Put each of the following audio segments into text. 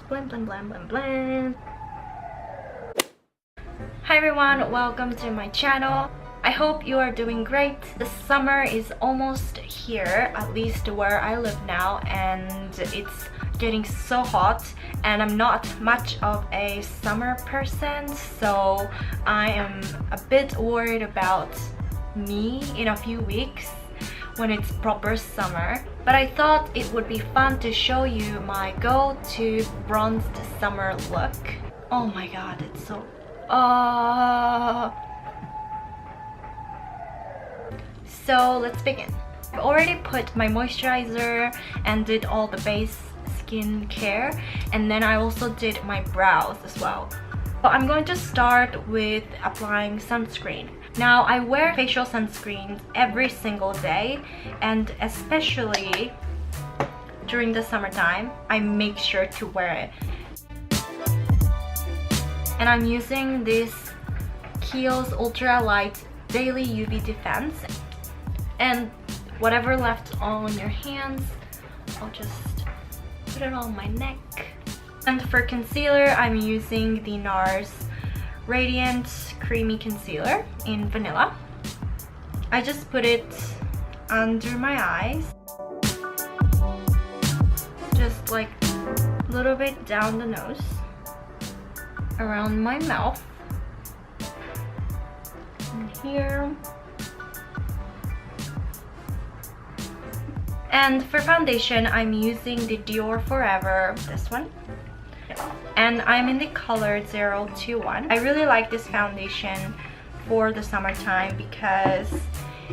blend, blend, blend, blend, blend. Hi everyone, welcome to my channel. I hope you are doing great. The summer is almost here, at least where I live now, and it's getting so hot, and I'm not much of a summer person, so I am a bit worried about me in a few weeks when it's proper summer. But I thought it would be fun to show you my go-to bronzed summer look. Oh my god, it's so so let's begin. I've already put my moisturizer and did all the base skincare, and then I also did my brows as well. So I'm going to start with applying sunscreen. Now I wear facial sunscreen every single day, and especially during the summertime I make sure to wear it. And I'm using this Kiehl's Ultra Light Daily UV Defense, and whatever left on your hands, I'll just put it on my neck. And for concealer, I'm using the NARS Radiant Creamy Concealer in Vanilla. I just put it under my eyes, just like a little bit down the nose, around my mouth, and here. And for foundation, I'm using the DIOR Forever, this one, and I'm in the color 021. I really like this foundation for the summertime because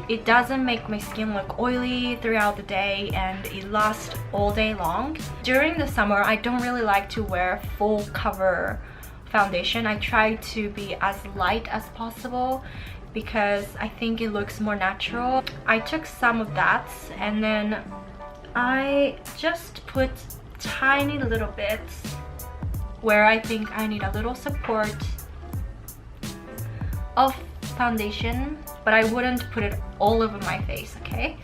it doesn't make my skin look oily throughout the day, and it lasts all day long. During the summer, I don't really like to wear full cover foundation. I try to be as light as possible because I think it looks more natural. I took some of that and then I just put tiny little bits where I think I need a little support of foundation, but I wouldn't put it all over my face, okay?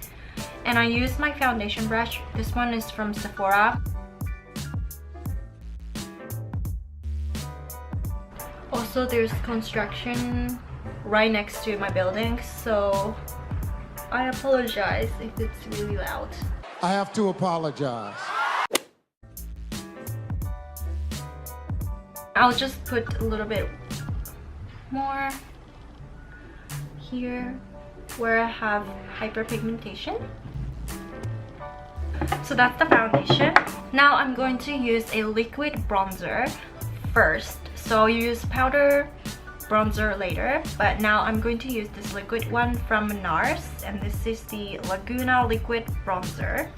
And I use my foundation brush. This one is from Sephora. Also, there's construction right next to my building, so I apologize if it's really loud. I have to apologize. I'll just put a little bit more here where I have hyperpigmentation. So that's the foundation. Now I'm going to use a liquid bronzer first. So you use powder bronzer later, but now I'm going to use this liquid one from NARS, and this is the Laguna liquid bronzer,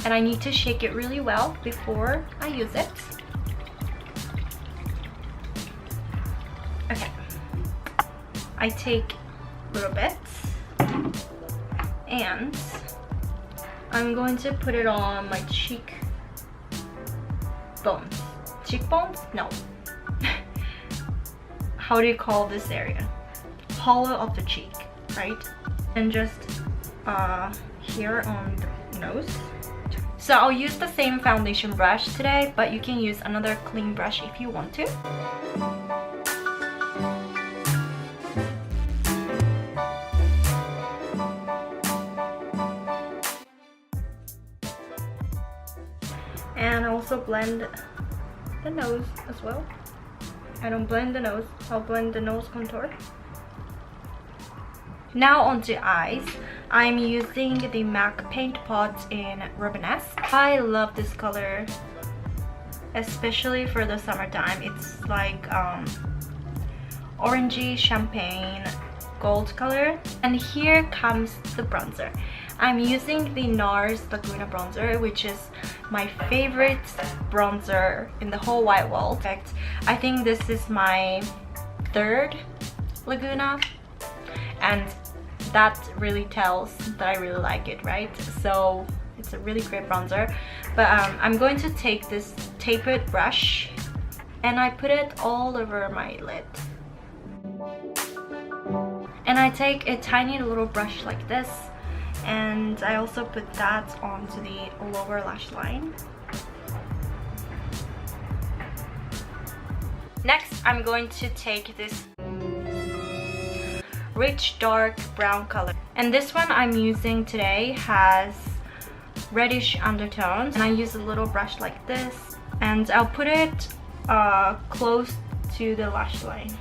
and I need to shake it really well before I use it. Okay, I take little bits and I'm going to put it on my cheekbones. Cheekbones? No. How do you call this area? Hollow of the cheek, right? And just here on the nose. So I'll use the same foundation brush today, but you can use another clean brush if you want to. And also blend the nose as well. I don't blend the nose, I'll blend the nose contour. Now onto eyes. I'm using the MAC paint pot in Rubenesque. I love this color, especially for the summertime. It's like orangey champagne gold color. And here comes the bronzer. I'm using the NARS Laguna bronzer, which is my favorite bronzer in the whole wide world. In fact, I think this is my third Laguna, and that really tells that I really like it, right? So it's a really great bronzer. But I'm going to take this tapered brush and I put it all over my lid. And I take a tiny little brush like this, and I also put that onto the lower lash line. Next, I'm going to take this rich dark brown color, and this one I'm using today has reddish undertones, and I use a little brush like this, and I'll put it close to the lash line.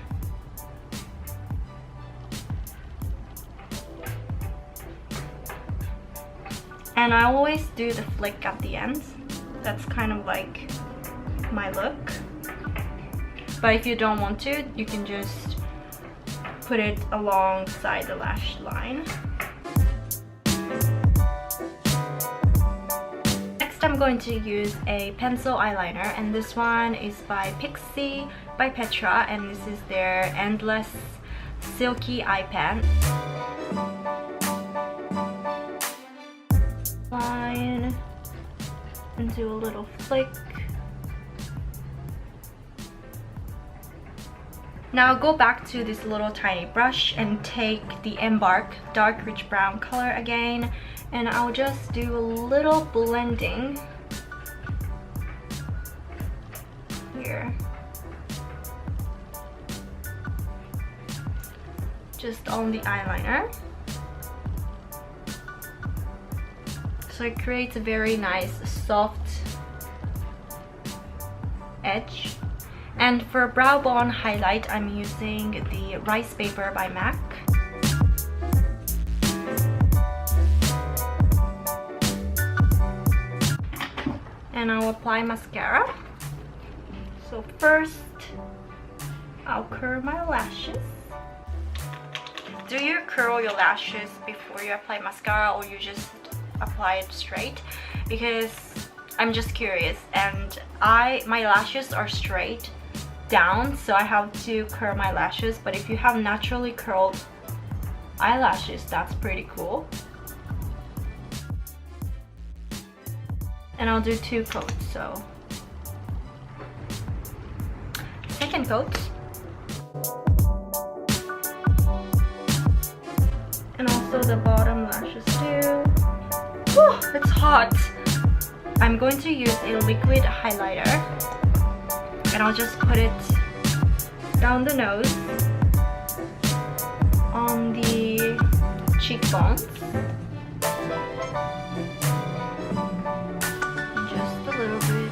And I always do the flick at the end. That's kind of like my look. But if you don't want to, you can just put it alongside the lash line. Next, I'm going to use a pencil eyeliner, and this one is by Pixi by Petra, and this is their Endless Silky Eye Pen. Line and do a little flick. Now go back to this little tiny brush and take the Embark dark rich brown color again, and I'll just do a little blending here, just on the eyeliner, so it creates a very nice soft edge. And for brow bone highlight, I'm using the Rice Paper by MAC. And I'll apply mascara. So first, I'll curl my lashes. Do you curl your lashes before you apply mascara, or you just apply it straight? Because I'm just curious, and my lashes are straight down, so I have to curl my lashes. But if you have naturally curled eyelashes, that's pretty cool. And I'll do 2 coats, so second coat, and also the bottom lashes too. Whew, it's hot. I'm going to use a liquid highlighter, and I'll just put it down the nose, on the cheekbones, and just a little bit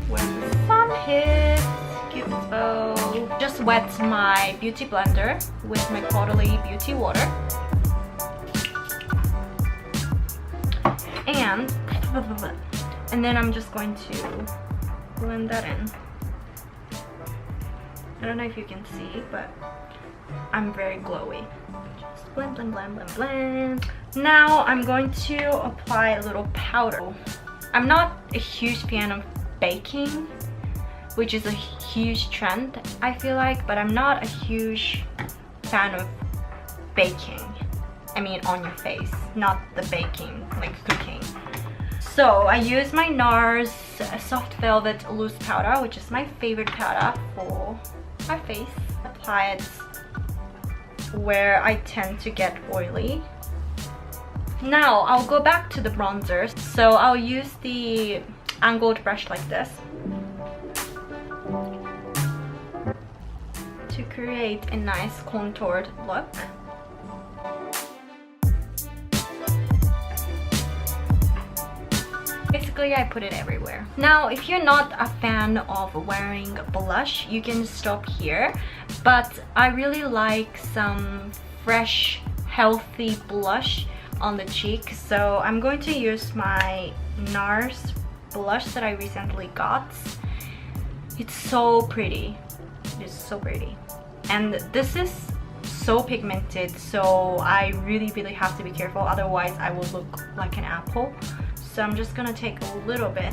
where the sun hits, Cupid's bow. Just wet my beauty blender with my Caudalie Beauty water, and then I'm just going to blend that in. I don't know if you can see, but I'm very glowy. Just blend, blend, blend, blend, blend. Now I'm going to apply a little powder. I'm not a huge fan of baking, which is a huge trend, I feel like, but I'm not a huge fan of baking. I mean on your face, not the baking, like cooking. So I use my NARS Soft Velvet Loose Powder, which is my favorite powder for my face. Apply it where I tend to get oily. Now I'll go back to the bronzers. So I'll use the angled brush like this to create a nice contoured look. Basically, I put it everywhere. Now, if you're not a fan of wearing blush, you can stop here. But I really like some fresh, healthy blush on the cheek. So I'm going to use my NARS blush that I recently got. It's so pretty. It's so pretty. And this is so pigmented, so I really have to be careful, otherwise I will look like an apple. So I'm just gonna take a little bit,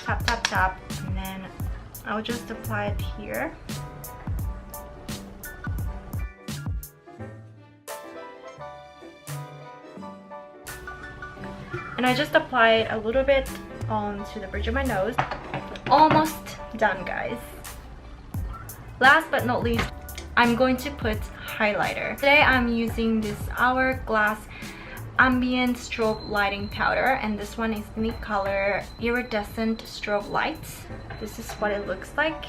tap, tap, tap, and then I'll just apply it here. And I just apply it a little bit onto the bridge of my nose. Almost done, guys. Last but not least, I'm going to put highlighter. Today I'm using this Hourglass Ambient Strobe Lighting Powder, and this one is in the color Iridescent Strobe Lights. This is what it looks like.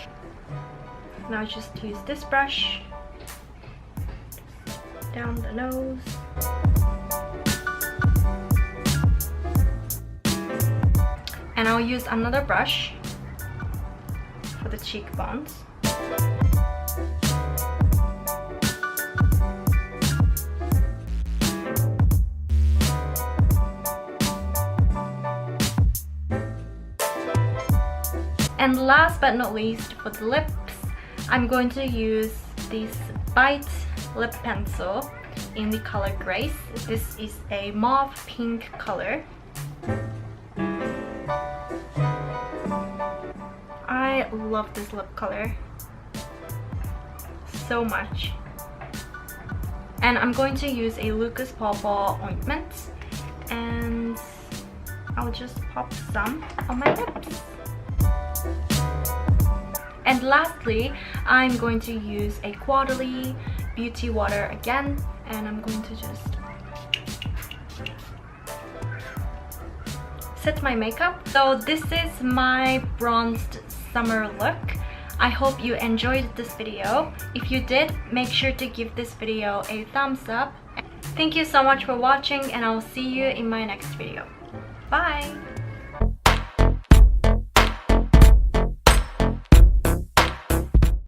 Now just use this brush down the nose. And I'll use another brush for the cheekbones. And last but not least, for the lips, I'm going to use this Bite lip pencil in the color Grace. This is a mauve pink color. I love this lip color so much. And I'm going to use a Lucas Papaw ointment, and I'll just pop some on my lips. And lastly, I'm going to use a Caudalie Beauty Water again, and I'm going to just set my makeup. So this is my bronzed summer look. I hope you enjoyed this video. If you did, make sure to give this video a thumbs up. Thank you so much for watching, and I'll see you in my next video. Bye!